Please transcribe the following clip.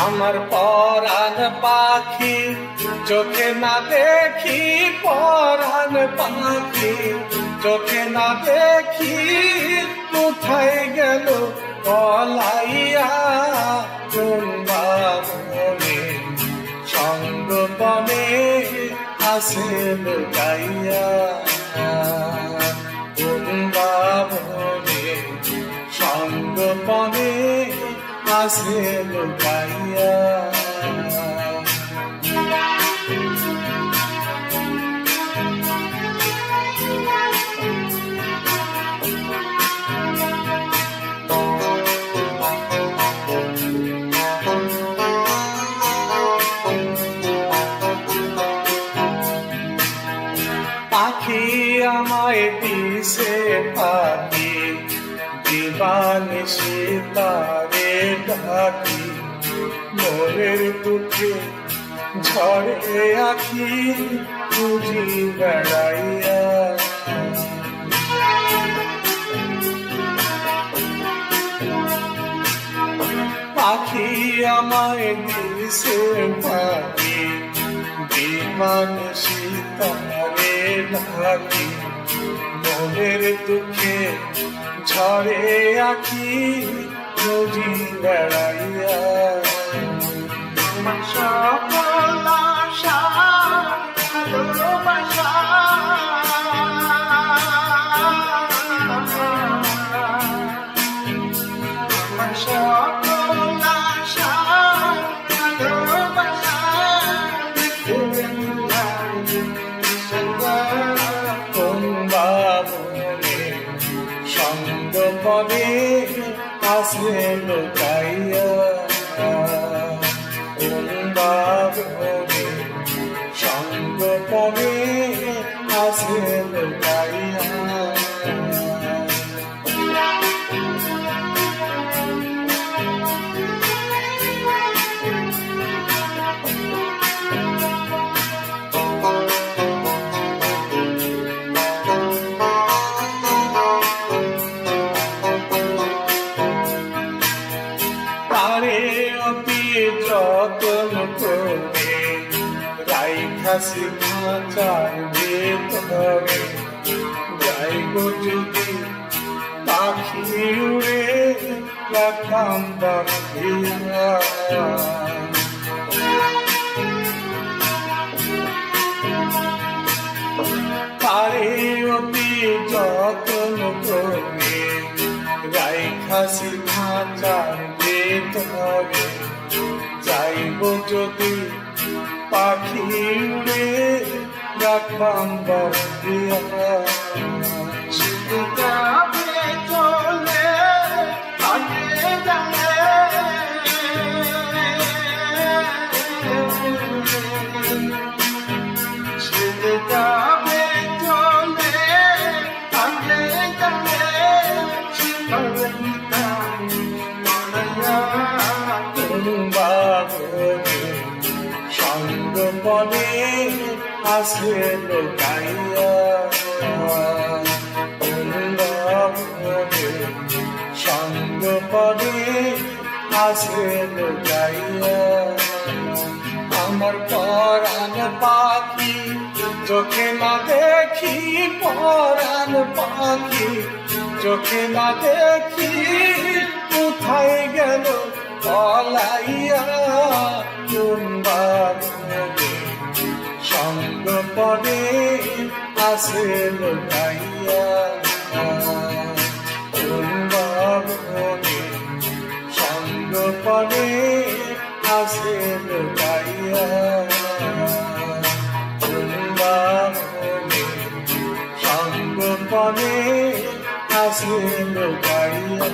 আমার পরাণ পাখি চোখে না দেখি, পরাণ পাখি চোখে না দেখি, কোথায় গেল পলাইয়া কোন বাবনে সঙ্গপনে আসে লুকাইয়া, কোন বাবনে সঙ্গপনে আসে লুকাইয়া। পাখি আমায় দিছে পাখি, দিবানিশি তারে ডাকি, মনের দুঃখে ঝরে আখি খুঁজি বেড়াইয়া। পাখি আমায় দিছে পাখি, দিবানিশি তারে ডাকি, মনের দুঃখে ঝরে আখি খুঁজি বেড়াইয়া। সকল আশা ভালোবাসা সকল আশা ভালোবাসা কোন বাবনে সঙ্গপনে আসে লুকাইয়া, কোন বাবনে সঙ্গপনে আসে লুকাইয়া। তারে অতি যতন করে রাইখাছি খাঁচার ভেতরে, যাইগো যদি পাখি উড়ে রাখাম বাঁধিয়া। তারে অতি যতন করে রাইখাছি খাঁচার ভেতরে, যাইব যদি পাখি উড়ে রাখবাম বাঁধিয়া। যাবে চলে আগে যাবে যাবে চলে আগে যাবে কোন বাবনে সঙ্গপনে আসে লুকাইয়া, কোন বাবনে সঙ্গপনে আসে লুকাইয়া। আমার পরাণ পাখি চোখে না দেখি, পরাণ পাখি চোখে না দেখি, কোথায় গেল পলাইয়া কোন বাবনে সঙ্গপনে আসে লুকাইয়া, কোন বাবনে সঙ্গপনে আসে লুকাইয়া, কোন বাবনে সঙ্গপনে আসে লুকাইয়া।